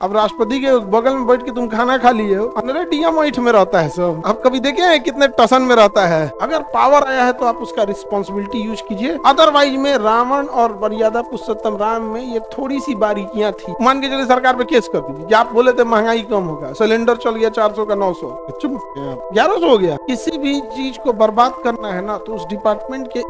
अब राष्ट्रपति के बगल में बैठ के तुम खाना खा लिए हो, अंदर डीएम में रहता है सब। आप कभी देखे हैं कितने टसन में रहता है? अगर पावर आया है तो आप उसका रिस्पॉन्सिबिलिटी यूज कीजिए। अदरवाइज में रावण और मर्यादा पुरुषोत्तम राम में ये थोड़ी सी बारीकियां थी। मान के चलिए सरकार पे केस कर दीजिए, आप बोले थे महंगाई कम होगा, सिलेंडर चल गया 400 का 900, चुप 1100 हो गया। किसी भी चीज को बर्बाद करना है ना तो उस डिपार्टमेंट के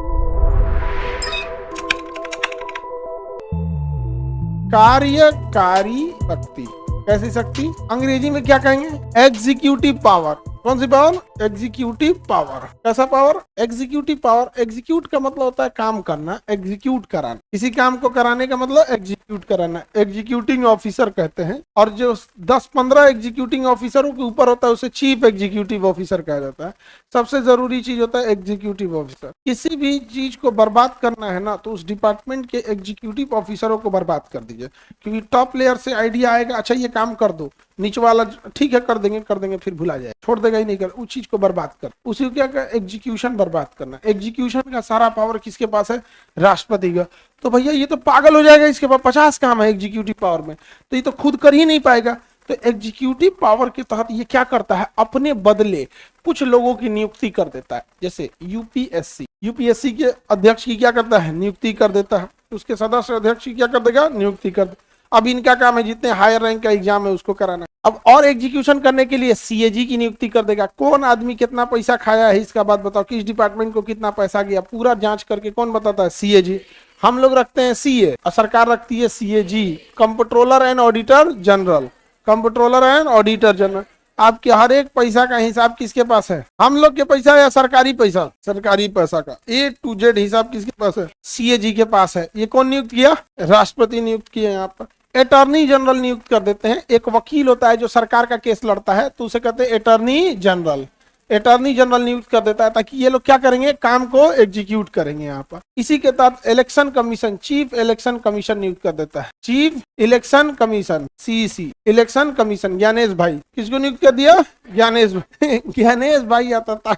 कार्यकारी शक्ति, कैसी शक्ति? अंग्रेजी में क्या कहेंगे? Executive power. कौन सी पावर? Executive power. कैसा पावर? Executive power. एग्जीक्यूट का मतलब होता है काम करना, एग्जीक्यूट कराना। किसी काम को कराने का मतलब एग्जीक्यूट कराना, एग्जीक्यूटिंग ऑफिसर कहते हैं। और जो 10-15 एग्जीक्यूटिंग ऑफिसरों के ऊपर होता है उसे चीफ एग्जीक्यूटिव ऑफिसर कहा जाता है। सबसे जरूरी चीज होता है एग्जीक्यूटिव ऑफिसर। किसी भी चीज को बर्बाद करना है ना तो उस डिपार्टमेंट के एग्जीक्यूटिव ऑफिसरों को बर्बाद कर दीजिए, क्योंकि टॉप लेयर से आइडिया आएगा, अच्छा ये काम कर दो, नीचे वाला ठीक है कर देंगे, फिर भुला जाए, छोड़ देगा ही नहीं कर, उस चीज को बर्बाद कर, उसी को क्या कर? एग्जीक्यूशन बर्बाद करना। एग्जीक्यूशन का सारा पावर किसके पास है? राष्ट्रपति का। तो भैया ये तो पागल हो जाएगा, इसके पास 50 काम है एग्जीक्यूटिव पावर में, तो ये तो खुद कर ही नहीं पाएगा। तो एग्जीक्यूटिव पावर के तहत ये क्या करता है? अपने बदले कुछ लोगों की नियुक्ति कर देता है। जैसे यूपीएससी के अध्यक्ष की क्या करता है? नियुक्ति कर देता है। उसके सदस्य अध्यक्ष की क्या कर देगा? नियुक्ति कर। अब इनका काम है जितने हायर रैंक का एग्जाम है उसको कराना। अब और एग्जीक्यूशन करने के लिए सीएजी की नियुक्ति कर देगा। कौन आदमी कितना पैसा खाया है इसका बात बताओ, किस डिपार्टमेंट को कितना पैसा गया, पूरा जांच करके कौन बताता है? सीएजी। हम लोग रखते हैं सीए और सरकार रखती है CAG, comptroller and auditor general. Comptroller and auditor general. आपके हर एक पैसा का हिसाब किसके पास है? हम लोग के पैसा या सरकारी पैसा? सरकारी पैसा का A to Z हिसाब किसके पास है? सीएजी के पास है। ये कौन नियुक्त किया? राष्ट्रपति नियुक्त किया। यहाँ पर अटॉर्नी जनरल नियुक्त कर देते हैं। एक वकील होता है जो सरकार का केस लड़ता है, तो उसे कहते हैं अटॉर्नी जनरल। अटॉर्नी जनरल नियुक्त कर देता है ताकि ये लोग क्या करेंगे? काम को एग्जीक्यूट करेंगे। यहाँ पर इसी के तहत election commission, chief election commission नियुक्त कर देता है। Chief election commission CEC, election commission. Gyanesh भाई किसको नियुक्त कर दिया? ज्ञानेश भाई। ज्ञानेश भाई आता था।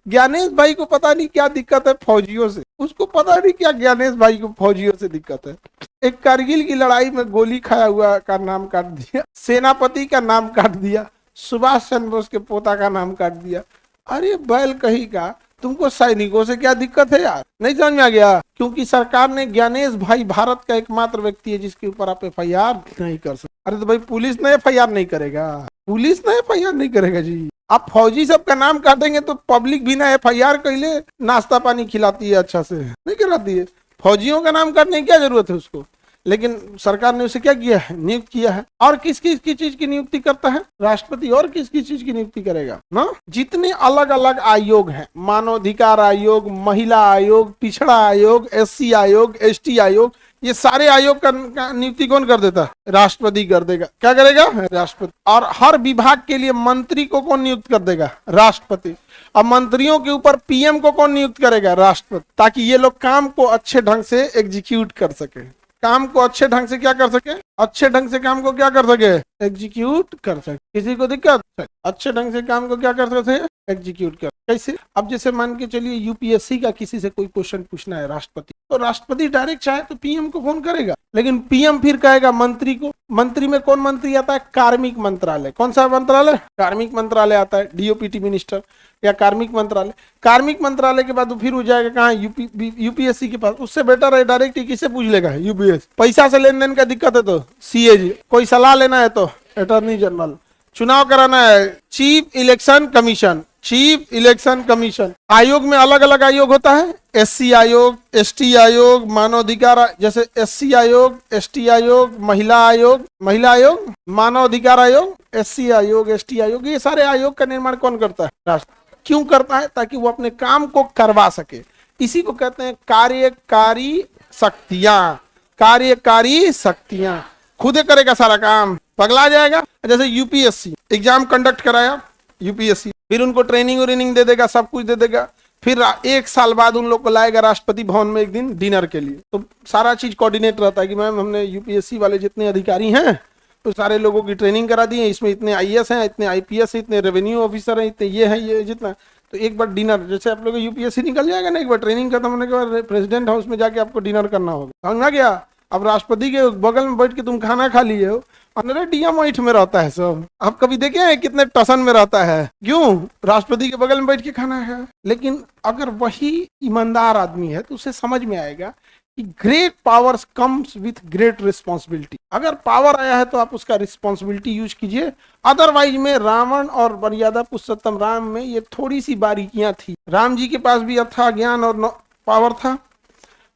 ज्ञानेश भाई को पता नहीं क्या दिक्कत है फौजियों से, उसको पता नहीं क्या ज्ञानेश भाई को फौजियों से दिक्कत है। एक कारगिल की लड़ाई में गोली खाया हुआ का नाम काट दिया, सेनापति का नाम काट दिया, सुभाष चंद्र बोस के पोता का नाम काट दिया। अरे बैल कहीं का, तुमको सैनिकों से क्या दिक्कत है यार? नहीं समझ में आ गया? क्योंकि सरकार ने ज्ञानेश भाई भारत का एकमात्र व्यक्ति है जिसके ऊपर आप FIR नहीं कर सकते। अरे तो भाई पुलिस ने FIR नहीं करेगा, पुलिस ने FIR नहीं करेगा जी। आप फौजी सब का नाम काटेंगे तो पब्लिक बिना FIR कैले नाश्ता पानी खिलाती है, अच्छा से नहीं कराती है। फौजियों का नाम काटने की क्या जरूरत है उसको? लेकिन सरकार ने उसे क्या किया है? नियुक्त किया है। और किस किस की चीज की नियुक्ति करता है? राष्ट्रपति। और किस किस चीज की नियुक्ति करेगा ना? जितने अलग अलग आयोग हैं, मानवाधिकार आयोग, महिला आयोग, पिछड़ा आयोग, SC आयोग, ST आयोग, ये सारे आयोग का नियुक्ति कौन कर देता है? राष्ट्रपति कर देगा। क्या करेगा? राष्ट्रपति। और हर विभाग के लिए मंत्री को कौन नियुक्त कर देगा? राष्ट्रपति। अब मंत्रियों के ऊपर PM को कौन नियुक्त करेगा? राष्ट्रपति। ताकि ये लोग काम को अच्छे ढंग से एग्जीक्यूट कर सके, काम को अच्छे ढंग से क्या कर सके? अच्छे ढंग से काम को क्या कर सके? एग्जीक्यूट कर सके। किसी को दिक्कत? अच्छे ढंग से काम को क्या कर सकते हैं? एग्जीक्यूट कर। कैसे? अब जैसे मान के चलिए यूपीएससी का किसी से कोई क्वेश्चन पूछना है राष्ट्रपति, तो राष्ट्रपति डायरेक्ट चाहे तो PM को फोन करेगा, लेकिन PM फिर कहेगा मंत्री को। मंत्री में कौन मंत्री आता है? कार्मिक मंत्रालय। कौन सा मंत्रालय? कार्मिक मंत्रालय आता है। DOPT मिनिस्टर या कार्मिक मंत्रालय। कार्मिक मंत्रालय के बाद फिर हो जाएगा कहाँ? यूपीएससी के पास। उससे बेटर है डायरेक्ट ही किसे पूछ लेगा? यूपीएससी। पैसा से लेन देन का दिक्कत है तो CAG। कोई सलाह लेना है तो अटॉर्नी जनरल। चुनाव कराना है chief election commission. Chief election commission. आयोग में अलग अलग आयोग होता है, SC आयोग, ST आयोग, मानवाधिकार, जैसे SC आयोग, ST आयोग, महिला आयोग, मानवाधिकार आयोग, SC आयोग, ST आयोग। ये सारे आयोग का निर्माण कौन करता है? राष्ट्र। क्यों करता है? ताकि वो अपने काम को करवा सके। इसी को कहते हैं कार्यकारी शक्तियां। कार्यकारी शक्तियां। खुदे करेगा सारा काम, पगला जाएगा। जैसे यूपीएससी एग्जाम कंडक्ट कराया यूपीएससी, फिर उनको ट्रेनिंग व्रेनिंग दे देगा, सब कुछ दे देगा। फिर 1 साल बाद उन लोग को लाएगा राष्ट्रपति भवन में एक दिन डिनर के लिए। तो सारा चीज कोऑर्डिनेट रहता है कि मैम हमने यूपीएससी वाले जितने अधिकारी हैं तो सारे लोगों की ट्रेनिंग करा दी है, इसमें इतने IAS हैं, इतने IPS हैं, इतने रेवेन्यू ऑफिसर हैं, इतने ये है, ये जितना। तो एक बार डिनर, जैसे आप लोग यूपीएससी निकल जाएगा ना, एक बार ट्रेनिंग खत्म होने के बाद प्रेसिडेंट हाउस में जाके आपको डिनर करना होगा। समझ में आ गया? अब राष्ट्रपति के बगल में बैठ के तुम खाना खा लिए हो, अरे डीएम 8 में रहता है सब। आप कभी देखे हैं कितने टसन में रहता है? क्यों? राष्ट्रपति के बगल में बैठ के खाना है। लेकिन अगर वही ईमानदार आदमी है तो उसे समझ में आएगा कि great powers comes with great responsibility. अगर पावर आया है तो आप उसका रिस्पॉन्सिबिलिटी यूज कीजिए। अदरवाइज में रावण और मर्यादा पुरुषोत्तम राम में ये थोड़ी सी बारीकियां थी। राम जी के पास भी अथाह ज्ञान और पावर था,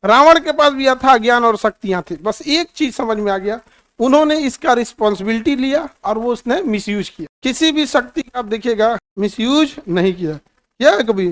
रावण के पास भी अथाह ज्ञान और शक्तियां थी। बस एक चीज समझ में आ गया, उन्होंने इसका रिस्पॉन्सिबिलिटी लिया और वो उसने मिसयूज किया। किसी भी शक्ति का आप देखिएगा मिसयूज नहीं किया, क्या कभी?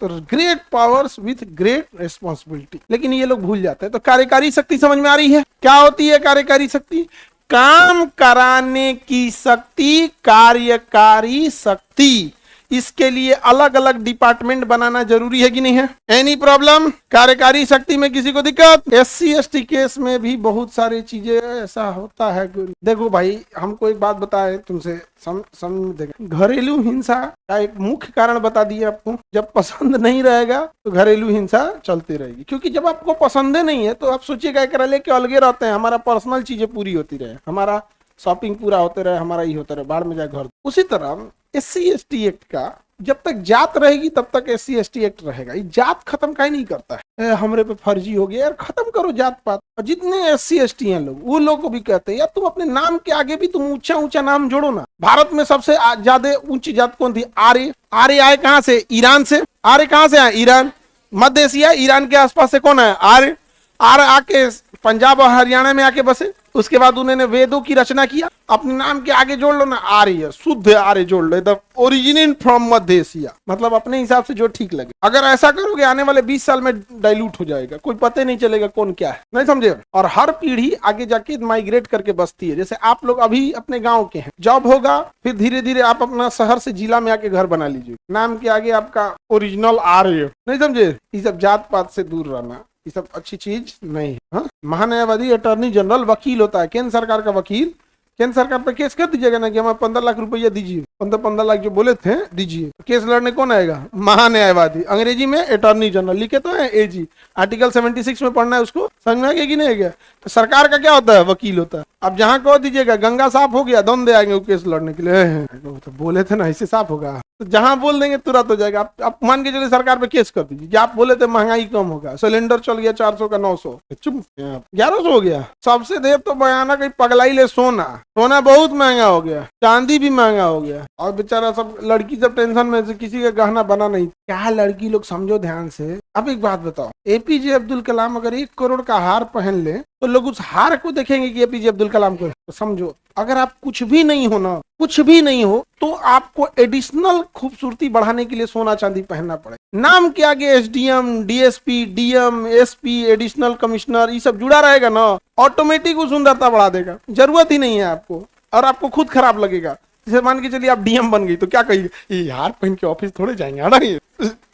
तो great powers with great responsibility. लेकिन ये लोग भूल जाते हैं। तो कार्यकारी शक्ति समझ में आ रही है? क्या होती है कार्यकारी शक्ति? काम कराने की शक्ति, कार्यकारी शक्ति। इसके लिए अलग अलग डिपार्टमेंट बनाना जरूरी है कि नहीं है? Any problem? कार्यकारी शक्ति में किसी को दिक्कत? SC ST केस में भी बहुत सारी चीजें ऐसा होता है। देखो भाई, हमको एक बात बताए तुमसे, समझ देगा। घरेलू हिंसा का एक मुख्य कारण बता दिया आपको। जब पसंद नहीं रहेगा तो घरेलू हिंसा चलती रहेगी। क्योंकि जब आपको पसंद नहीं है तो आप सोचिएगा एक लेके अलगे रहते हैं, हमारा पर्सनल चीजें पूरी होती रहे, हमारा शॉपिंग पूरा होते रहे, हमारा ही होता रहे, बाहर में जाए घर। उसी तरह SC ST एक्ट का जब तक जात रहेगी तब तक SC ST एक्ट रहेगा। ये जात खत्म काहे नहीं करता है? हमरे पे फर्जी हो गया यार, खत्म करो जात पात। और जितने SC ST हैं लोग, वो लोग को भी कहते हैं यार तुम अपने नाम के आगे भी तुम ऊंचा ऊंचा नाम जोड़ो ना। भारत में सबसे ज्यादा ऊंची जात कौन थी? आर्य। आर्य आए कहां से? ईरान से। आर्य कहां से आए? ईरान। मध्य एशिया, ईरान के आसपास से कौन है? आर्य। आर्य आके पंजाब और हरियाणा में आके बसे। उसके बाद उन्होंने वेदों की रचना किया। अपने नाम के आगे जोड़ लो ना, आर्य, शुद्ध आर्य जोड़ लो, द ओरिजिन फ्रॉम मध्य एशिया, मतलब अपने हिसाब से जो ठीक लगे। अगर ऐसा करोगे आने वाले 20 साल में डाइल्यूट हो जाएगा, कोई पता नहीं चलेगा कौन क्या है, नहीं समझे? और हर पीढ़ी आगे जाके माइग्रेट करके बसती है। जैसे आप लोग अभी अपने गाँव के हैं, जॉब होगा, फिर धीरे धीरे आप अपना शहर से जिला में आके घर बना लीजिए, नाम के आगे आपका ओरिजिनल आर्य, नहीं समझे? ये सब जात पात से दूर रहना, ये सब अच्छी चीज नहीं है। हाँ? महान्यायवादी अटॉर्नी जनरल वकील होता है, केंद्र सरकार का वकील। केंद्र सरकार पर केस कर दीजिएगा ना कि हमें 15 लाख रुपया दीजिए, 15 लाख जो बोले थे दीजिए, केस लड़ने कौन आएगा? महान्यायवादी। अंग्रेजी में अटॉर्नी जनरल लिखे तो है AG। आर्टिकल 76 में पढ़ना है, उसको समझ में आ गया कि नहीं गया? तो सरकार का क्या होता है? वकील होता है। अब जहां कह दीजिएगा गंगा साफ हो गया, दम दे आएंगे वो केस लड़ने के लिए। तो बोले थे ना इससे साफ होगा, तो जहां बोल देंगे तुरंत हो जाएगा। आप मान के चलिए सरकार पे केस कर दीजिए, आप बोले थे महंगाई कम होगा, सिलेंडर चल गया 400 का 900, चुप 1100 हो गया। सबसे देर तो बयाना कहीं पगलाई ले सोना, सोना बहुत महंगा हो गया, चांदी भी महंगा हो गया। और बेचारा सब लड़की सब टेंशन में, किसी का गहना बना नहीं। क्या लड़की लोग समझो ध्यान से। अब एक बात बताओ, APJ अब्दुल कलाम अगर 1 करोड़ का हार पहन ले तो लोग उस हार को देखेंगे कि APJ अब्दुल कलाम को? तो समझो, अगर आप कुछ भी नहीं हो ना, कुछ भी नहीं हो, तो आपको एडिशनल खूबसूरती बढ़ाने के लिए सोना चांदी पहनना पड़े। नाम के आगे SDM, DSP, DM, SP, additional commissioner, ये सब जुड़ा रहेगा ना, ऑटोमेटिक वो सुंदरता बढ़ा देगा। जरूरत ही नहीं है आपको, और आपको खुद खराब लगेगा। जैसे मान के चलिए आप DM बन गई तो क्या कहिए, ये हार पहन के ऑफिस थोड़े जाएंगे, है ना? ये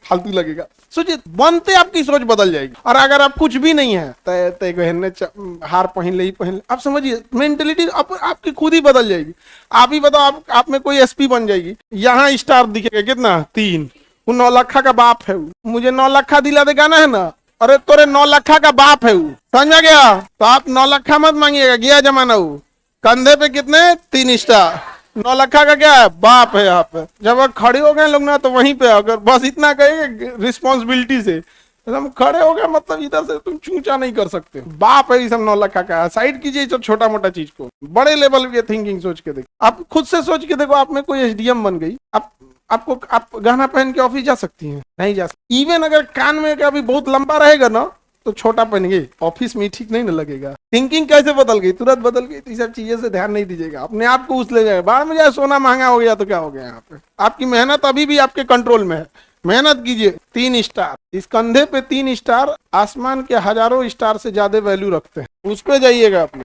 फालतू लगेगा। सोचिए, बनते आपकी सोच बदल जाएगी। और अगर आप कुछ भी नहीं है तो हार पहन ले ही पहन ले, आप समझिए मेंटेलिटी आपकी खुद ही बदल जाएगी। आप ही बताओ, आप में कोई SP बन जाएगी, यहाँ स्टार दिखेगा कितना? 3। वो 9 लाख का बाप है। मुझे 9 लाख दिला दे गाना है ना, अरे तोरे 9 लाख का बाप है, समझा गया? तो आप 9 लाख मत मांगिएगा, गया जमाना। वो कंधे पे कितने? 3 स्टार। 9 लाख का क्या है? बाप है। यहाँ पे जब आप खड़े हो गए लोग ना, तो वहीं पे अगर बस इतना कहेंगे रिस्पॉन्सिबिलिटी से, तो हम खड़े हो गए, मतलब इधर से तुम चूचा नहीं कर सकते। बाप है ये सब 9 लाख का। साइड कीजिए तो छोटा मोटा चीज को, बड़े लेवल की थिंकिंग सोच के देखो। आप खुद से सोच के देखो, आप में कोई SDM बन गई, आप गहना पहन के ऑफिस जा सकती हैं? नहीं जा सकती। इवन अगर कान में का भी बहुत लंबा रहेगा ना, तो छोटा पहनेंगे, ऑफिस में ठीक नहीं ना लगेगा। थिंकिंग कैसे बदल गई? तुरंत बदल गई। तो ये सब चीजें से ध्यान नहीं दीजिएगा, अपने आप को उस ले जाएगा। बाद में जाए सोना महंगा हो गया तो क्या हो गया? यहाँ पे आपकी मेहनत अभी भी आपके कंट्रोल में है, मेहनत कीजिए। 3 स्टार, इस कंधे पे 3 स्टार आसमान के हजारों स्टार से ज्यादा वैल्यू रखते हैं, उस पे जाइएगा अपने।